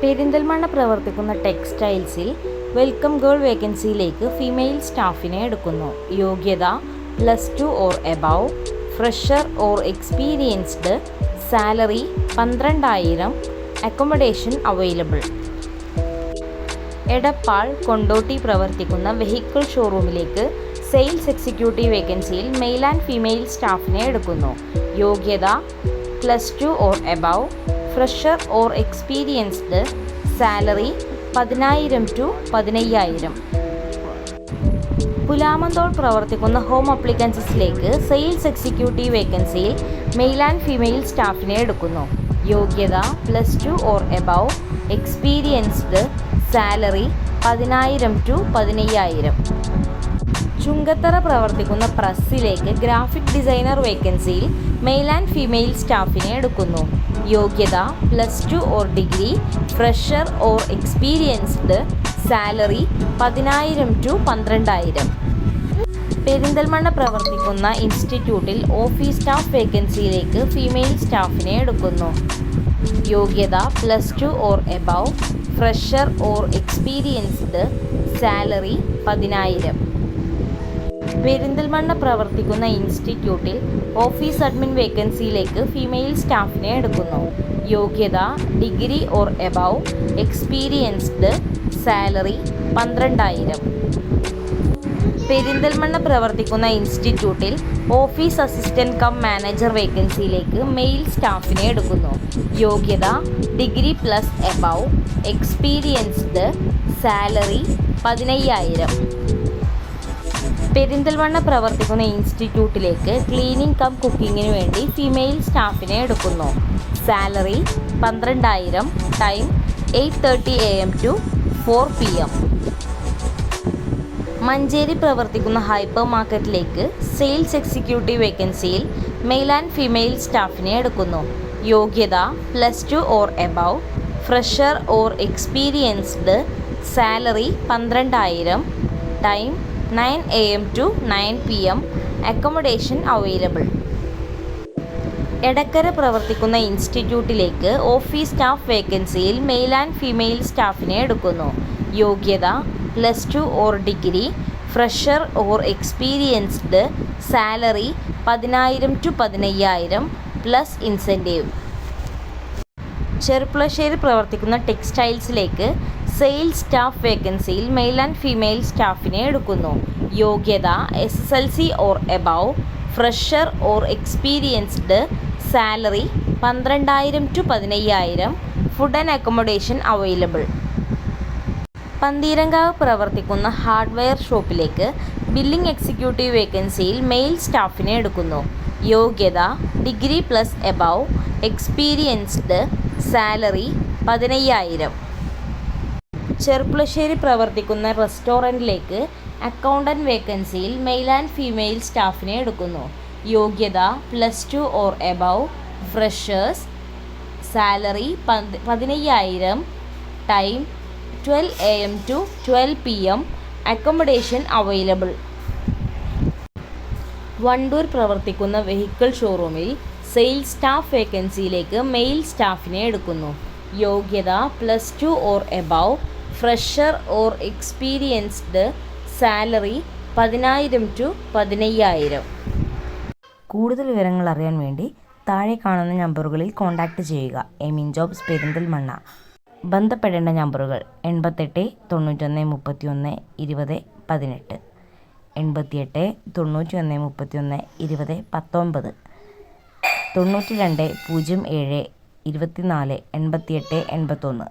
പെരിന്തൽമണ്ണ പ്രവർത്തിക്കുന്ന ടെക്സ്റ്റൈൽസിൽ welcome girl വേക്കൻസിയിലേക്ക് ഫീമെയിൽ സ്റ്റാഫിനെ എടുക്കുന്നു. യോഗ്യത +2 or above, fresher or experienced, salary 12,000, accommodation available. Edappal Kondotty പ്രവർത്തിക്കുന്ന വെഹിക്കിൾ ഷോറൂമിലേക്ക് സെയിൽസ് എക്സിക്യൂട്ടീവ് വേക്കൻസിയിൽ മെയിൽ ആൻഡ് ഫീമെയിൽ സ്റ്റാഫിനെ എടുക്കുന്നു. യോഗ്യത +2 or above, fresher or experienced, salary 10,000 to 15,000. Pulamanthole പ്രവർത്തിക്കുന്ന ഹോം അപ്ലിക്കൻസിലേക്ക് സെയിൽസ് എക്സിക്യൂട്ടീവ് വേക്കൻസിയിൽ മെയിൽ ആൻഡ് ഫീമെയിൽ സ്റ്റാഫിനെ എടുക്കുന്നു. യോഗ്യത +2 or above, experienced, salary 10,000 to 15,000. Chungathara പ്രവർത്തിക്കുന്ന പ്രസ്സിലേക്ക് graphic designer വേക്കൻസിയിൽ male and female സ്റ്റാഫിനെ എടുക്കുന്നു. യോഗ്യത +2 or degree, fresher or experienced, salary 10,000 to 12,000. Perinthalmanna പ്രവർത്തിക്കുന്ന ഇൻസ്റ്റിറ്റ്യൂട്ടിൽ ഓഫീസ് സ്റ്റാഫ് വേക്കൻസിയിലേക്ക് ഫീമെയിൽ സ്റ്റാഫിനെ എടുക്കുന്നു. യോഗ്യത +2 or above, fresher or experienced, salary 10,000. Perinthalmanna പ്രവർത്തിക്കുന്ന ഇൻസ്റ്റിറ്റ്യൂട്ടിൽ ഓഫീസ് അഡ്മിൻ വേക്കൻസിയിലേക്ക് ഫീമെയിൽ സ്റ്റാഫിനെ എടുക്കുന്നു. യോഗ്യത degree or above, experienced, salary 12,000. Perinthalmanna പ്രവർത്തിക്കുന്ന ഇൻസ്റ്റിറ്റ്യൂട്ടിൽ ഓഫീസ് അസിസ്റ്റന്റ് കം മാനേജർ വേക്കൻസിയിലേക്ക് മെയിൽ സ്റ്റാഫിനെ എടുക്കുന്നു. യോഗ്യത degree + above, experienced, salary 15,000. Perinthalmanna പ്രവർത്തിക്കുന്ന ഇൻസ്റ്റിറ്റ്യൂട്ടിലേക്ക് ക്ലീനിങ് കം കുക്കിങ്ങിന് വേണ്ടി ഫീമെയിൽ സ്റ്റാഫിനെ എടുക്കുന്നു. Salary 12,000, time 8:30 AM to 4 PM. Manjeri പ്രവർത്തിക്കുന്ന ഹൈപ്പർ മാർക്കറ്റിലേക്ക് സെയിൽസ് എക്സിക്യൂട്ടീവ് വേക്കൻസിയിൽ മെയിൽ ആൻഡ് ഫീമെയിൽ സ്റ്റാഫിനെ എടുക്കുന്നു. യോഗ്യത +2 or above, fresher or experienced, salary 12,000, time 9 AM to 9 PM, accommodation available. Edakkara പ്രവർത്തിക്കുന്ന ഇൻസ്റ്റിറ്റ്യൂട്ടിലേക്ക് ഓഫീസ് സ്റ്റാഫ് വേക്കൻസിയിൽ മെയിൽ ആൻഡ് ഫീമെയിൽ സ്റ്റാഫിനെ എടുക്കുന്നു. യോഗ്യത +2 or degree, fresher or experienced, salary 10,000 to 15,000 plus incentive. Cherpulassery പ്രവർത്തിക്കുന്ന ടെക്സ്റ്റൈൽസിലേക്ക് സെയിൽസ് സ്റ്റാഫ് വേക്കൻസിയിൽ മെയിൽ ആൻഡ് ഫീമെയിൽ സ്റ്റാഫിനെ എടുക്കുന്നു. യോഗ്യത SSLC or above, fresher or experienced, salary 12,000 to 15,000, food and accommodation available. Pantheerankavu പ്രവർത്തിക്കുന്ന ഹാർഡ്വെയർ ഷോപ്പിലേക്ക് ബില്ലിംഗ് എക്സിക്യൂട്ടീവ് വേക്കൻസിയിൽ മെയിൽ സ്റ്റാഫിനെ എടുക്കുന്നു. യോഗ്യത degree + above, experienced, salary 15,000. Cherpulassery പ്രവർത്തിക്കുന്ന റെസ്റ്റോറൻറ്റിലേക്ക് അക്കൗണ്ടൻറ്റ് വേക്കൻസിയിൽ മെയിൽ ആൻഡ് ഫീമെയിൽ സ്റ്റാഫിനെ എടുക്കുന്നു. യോഗ്യത +2 or above, freshers, salary 15,000, time 12 AM to 12 PM, accommodation available. Wandoor പ്രവർത്തിക്കുന്ന വെഹിക്കിൾ ഷോറൂമിൽ സെയിൽസ് സ്റ്റാഫ് വേക്കൻസിയിലേക്ക് മെയിൽ സ്റ്റാഫിനെ എടുക്കുന്നു. യോഗ്യത +2 or above, fresher or experienced, salary 10,000 to 15,000. കൂടുതൽ വിവരങ്ങൾ അറിയാൻ വേണ്ടി താഴെ കാണുന്ന നമ്പറുകളിൽ കോൺടാക്റ്റ് ചെയ്യുക. എമിൻ ജോബ്സ് പെരിന്തൽമണ്ണ. ബന്ധപ്പെടേണ്ട നമ്പറുകൾ 88 91 31 20 18, 88 91 31 20 19, 92 07 24 88 81.